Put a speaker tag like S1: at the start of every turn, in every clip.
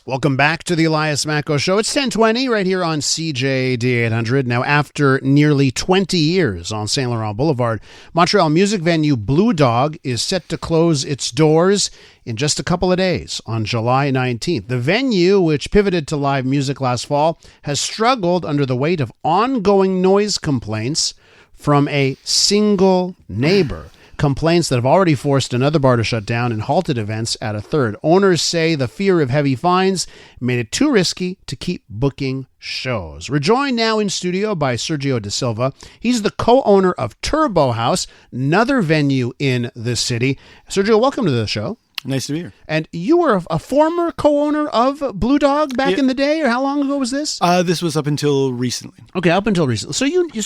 S1: Welcome back to the Elias Macco Show. It's 10:20 right here on CJD 800. Now, after nearly 20 years on Saint Laurent Boulevard, Montreal music venue Blue Dog is set to close its doors in just a couple of days on July 19th. The venue, which pivoted to live music last fall, has struggled under the weight of ongoing noise complaints from a single neighbor. Complaints that have already forced another bar to shut down and halted events at a third. Owners say the fear of heavy fines made it too risky to keep booking shows. We're joined now in studio by Sergio de Silva. He's the co-owner of Turbo Haus, another venue in the city. Sergio, welcome to the show.
S2: Nice to be here.
S1: And you were a former co-owner of Blue Dog back in the day, or how long ago was this?
S2: This was up until recently.
S1: Okay, up until recently. So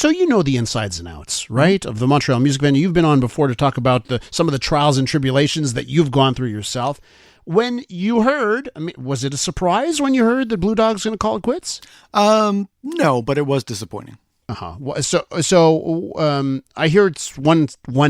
S1: you know the insides and outs, right, of the Montreal music venue. You've been on before to talk about some of the trials and tribulations that you've gone through yourself. When you heard, was it a surprise when you heard that Blue Dog's going to call it quits?
S2: No, but it was disappointing.
S1: So I hear it's one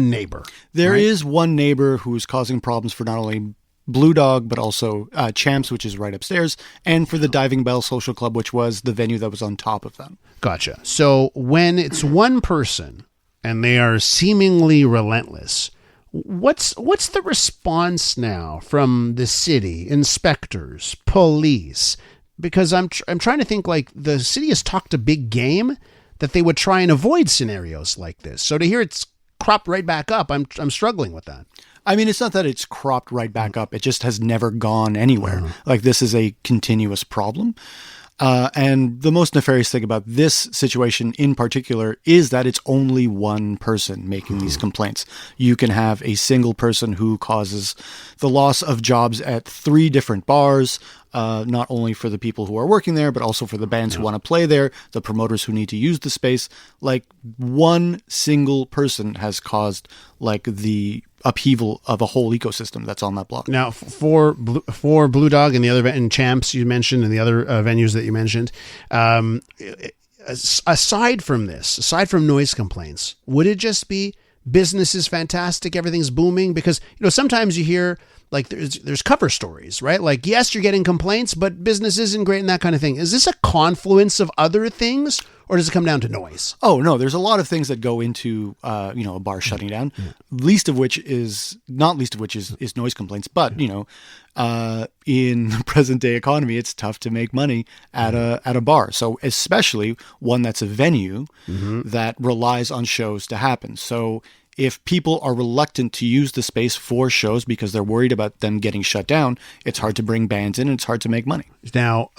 S1: neighbor.
S2: There is one neighbor who's causing problems for not only Blue Dog, but also Champs, which is right upstairs, and for the Diving Bell Social Club, which was the venue that was on top of them.
S1: Gotcha. So when it's one person and they are seemingly relentless, what's the response now from the city, inspectors, police? Because I'm trying to think, like, the city has talked a big game that they would try and avoid scenarios like this. So to hear it's cropped right back up, I'm struggling with that.
S2: I mean, it's not that it's cropped right back up. It just has never gone anywhere. Like, this is a continuous problem. And the most nefarious thing about this situation in particular is that it's only one person making these complaints. You can have a single person who causes the loss of jobs at 3 different bars, not only for the people who are working there, but also for the bands who want to play there, the promoters who need to use the space. Like, one single person has caused, like, the upheaval of a whole ecosystem that's on that block.
S1: Now, for Blue Dog and the other and Champs you mentioned and the other venues that you mentioned, aside from noise complaints, would it just be business is fantastic, everything's booming? Because sometimes you hear, like, there's cover stories, right? Like, yes, you're getting complaints, but business isn't great and that kind of thing. Is this a confluence of other things, or does it come down to noise? Oh,
S2: no, there's a lot of things that go into, a bar shutting down. Least of which is noise complaints. But, in the present day economy, it's tough to make money at a bar. So especially one that's a venue that relies on shows to happen. So if people are reluctant to use the space for shows because they're worried about them getting shut down, it's hard to bring bands in and it's hard to make money.
S1: Now,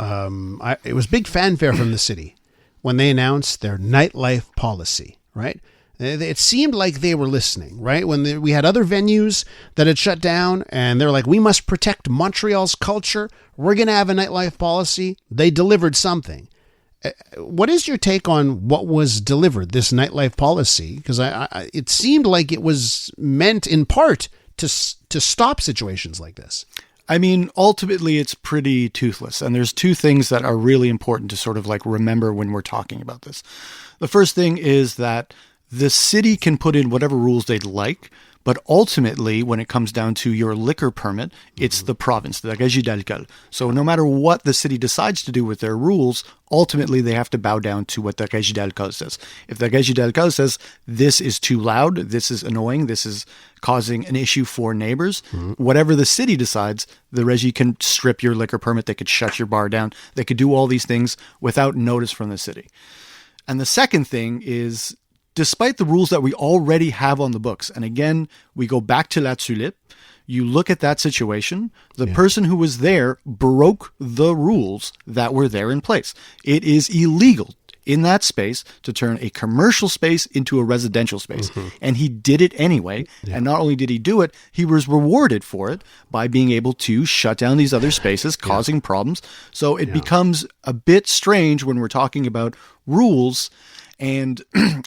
S1: it was big fanfare from the city when they announced their nightlife policy, right? It seemed like they were listening, right? When we had other venues that had shut down and they're like, we must protect Montreal's culture. We're going to have a nightlife policy. They delivered something. What is your take on what was delivered, this nightlife policy? Because it seemed like it was meant in part to stop situations like this.
S2: I mean, ultimately, it's pretty toothless. And there's 2 things that are really important to sort of like remember when we're talking about this. The first thing is that the city can put in whatever rules they'd like, but ultimately, when it comes down to your liquor permit, it's the province, the Régie d'Alcool. So no matter what the city decides to do with their rules, ultimately they have to bow down to what the Régie d'Alcool says. If the Régie d'Alcool says, this is too loud, this is annoying, this is causing an issue for neighbors, whatever the city decides, the Régie can strip your liquor permit, they could shut your bar down, they could do all these things without notice from the city. And the second thing is, despite the rules that we already have on the books, and again, we go back to La Tulipe, you look at that situation, the person who was there broke the rules that were there in place. It is illegal in that space to turn a commercial space into a residential space. And he did it anyway. And not only did he do it, he was rewarded for it by being able to shut down these other spaces, causing problems. So it becomes a bit strange when we're talking about rules. And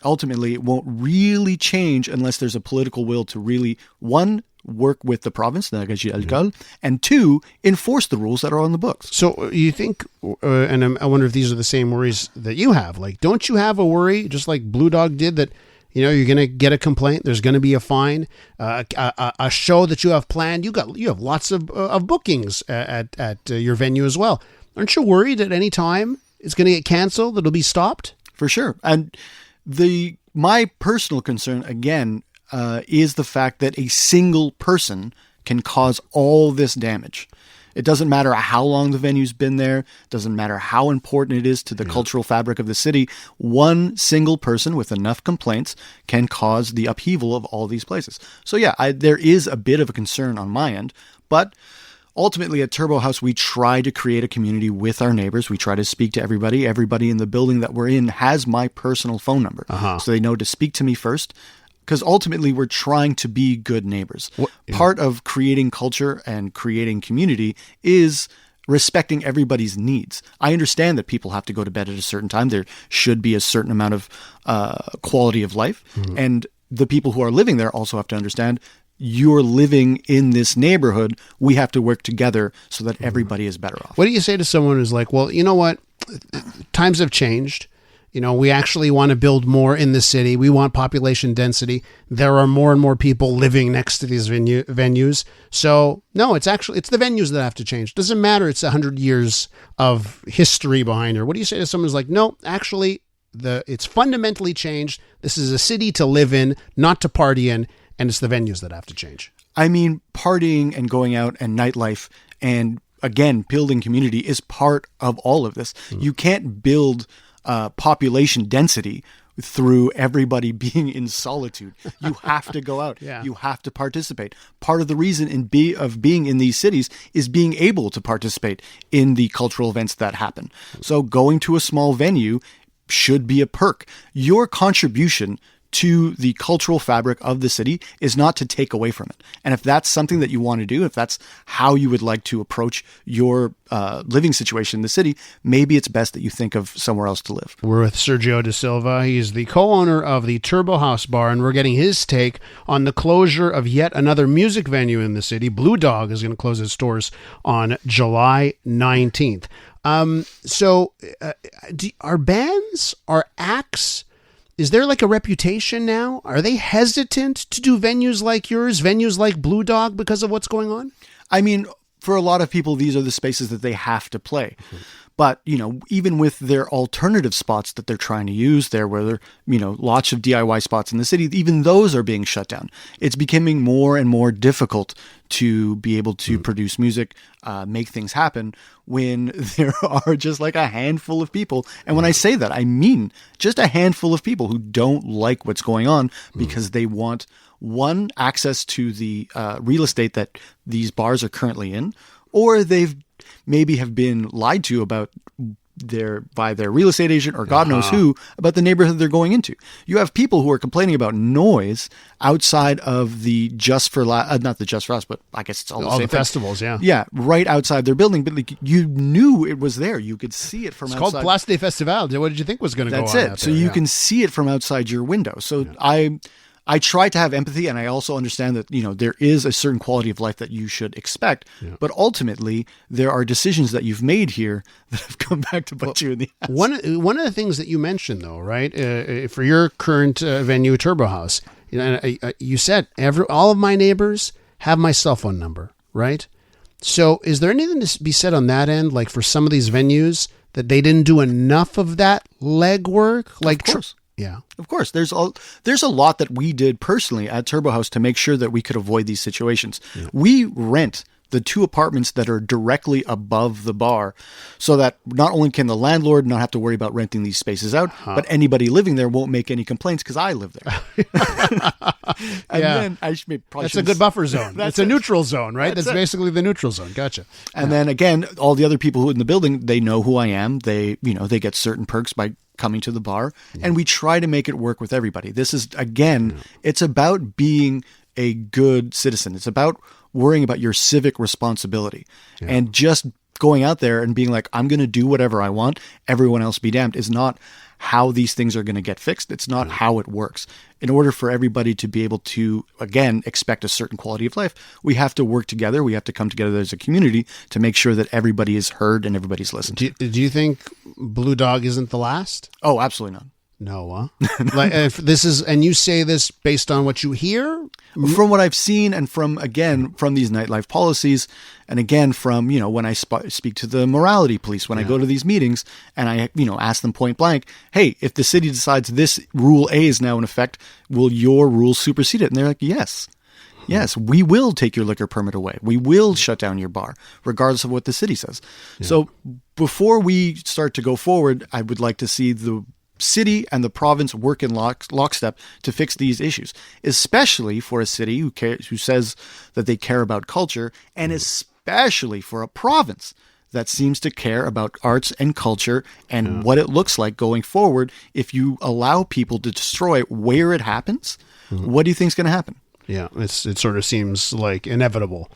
S2: ultimately, it won't really change unless there's a political will to really, 1, work with the province, the Régie d'Alcool, and 2, enforce the rules that are on the books.
S1: So you think, and I wonder if these are the same worries that you have. Like, don't you have a worry, just like Blue Dog did, that You know, you're going to get a complaint. There's going to be a fine. A show that you have planned. You have lots of bookings at your venue as well. Aren't you worried at any time it's going to get canceled? It'll be stopped?
S2: For sure. And my personal concern again is the fact that a single person can cause all this damage. It doesn't matter how long the venue's been there. It doesn't matter how important it is to the cultural fabric of the city. One single person with enough complaints can cause the upheaval of all these places. So yeah, there is a bit of a concern on my end, but ultimately at Turbo House, we try to create a community with our neighbors. We try to speak to everybody. Everybody in the building that we're in has my personal phone number. So they know to speak to me first. Because ultimately, we're trying to be good neighbors. Part of creating culture and creating community is respecting everybody's needs. I understand that people have to go to bed at a certain time. There should be a certain amount of quality of life. And the people who are living there also have to understand you're living in this neighborhood. We have to work together so that everybody is better off.
S1: What do you say to someone who's like, well, you know what? Times have changed. You know, we actually want to build more in the city. We want population density. There are more and more people living next to these venues. So, no, it's the venues that have to change. Doesn't matter. It's 100 years of history behind her. What do you say to someone who's like, no, actually, it's fundamentally changed. This is a city to live in, not to party in, and it's the venues that have to change.
S2: I mean, partying and going out and nightlife and, again, building community is part of all of this. You can't build population density through everybody being in solitude. You have to go out. You have to participate. Part of the reason of being in these cities is being able to participate in the cultural events that happen. So going to a small venue should be a perk. Your contribution to the cultural fabric of the city is not to take away from it. And if that's something that you want to do, if that's how you would like to approach your living situation in the city, maybe it's best that you think of somewhere else to live.
S1: We're with Sergio de Silva. He's the co-owner of the Turbo House Bar, and we're getting his take on the closure of yet another music venue in the city. Blue Dog is going to close its doors on July 19th. Are bands, are acts, is there like a reputation now? Are they hesitant to do venues like yours, venues like Blue Dog, because of what's going on?
S2: I mean, for a lot of people, these are the spaces that they have to play. But, you know, even with their alternative spots that they're trying to use there, where there are, you know, lots of DIY spots in the city, even those are being shut down. It's becoming more and more difficult to be able to produce music, make things happen when there are just like a handful of people. And when I say that, I mean just a handful of people who don't like what's going on because they want, one, access to the real estate that these bars are currently in, or they've maybe have been lied to about by their real estate agent or God knows who about the neighborhood they're going into. You have people who are complaining about noise outside of the not the Just for Us, but I guess it's all the same
S1: festivals,
S2: thing. Yeah, right outside their building. But like, you knew it was there. You could see it from outside.
S1: It's called Place des Festivals. What did you think was going to go on?
S2: That's it. So you can see it from outside your window. So I try to have empathy, and I also understand that, you know, there is a certain quality of life that you should expect, but ultimately there are decisions that you've made here that have come back to bite you in the ass.
S1: One of the things that you mentioned, though, right, for your current venue, Turbo House, you know, you said all of my neighbors have my cell phone number, right? So is there anything to be said on that end, like for some of these venues that they didn't do enough of that legwork? Like,
S2: of course.
S1: Yeah,
S2: of course. There's a lot that we did personally at Turbo House to make sure that we could avoid these situations. Yeah. We rent the 2 apartments that are directly above the bar so that not only can the landlord not have to worry about renting these spaces out, but anybody living there won't make any complaints because I live there. And then
S1: that's a good buffer zone. It's a neutral zone, right? That's basically the neutral zone. Gotcha.
S2: And then again, all the other people who in the building, they know who I am. They get certain perks by coming to the bar, and we try to make it work with everybody. This is, again, it's about being a good citizen. It's about worrying about your civic responsibility and just going out there and being like, I'm going to do whatever I want. Everyone else be damned is not how these things are going to get fixed. It's not how it works. In order for everybody to be able to, again, expect a certain quality of life, we have to work together. We have to come together as a community to make sure that everybody is heard and everybody's listened to.
S1: Do you think Blue Dog isn't the last?
S2: Oh, absolutely not.
S1: No, like if this is, and you say this based on what you hear?
S2: From what I've seen, and from these nightlife policies, and again, from, when I speak to the morality police, when I go to these meetings and I, ask them point blank, hey, if the city decides this rule A is now in effect, will your rules supersede it? And they're like, yes. Yes, we will take your liquor permit away. We will shut down your bar, regardless of what the city says. Yeah. So before we start to go forward, I would like to see the city and the province work in lockstep to fix these issues, especially for a city who says that they care about culture, and especially for a province that seems to care about arts and culture and what it looks like going forward. If you allow people to destroy where it happens, what do you think is going to happen?
S1: Yeah, it sort of seems like inevitable.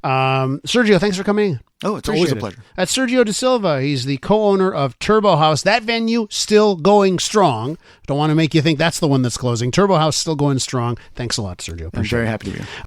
S1: Sergio, thanks for coming in.
S2: Oh, it's always a pleasure.
S1: That's Sergio de Silva. He's the co-owner of Turbo Haus. That venue still going strong. Don't want to make you think that's the one that's closing. Turbo Haus still going strong. Thanks a lot, Sergio.
S2: I'm very happy to be here.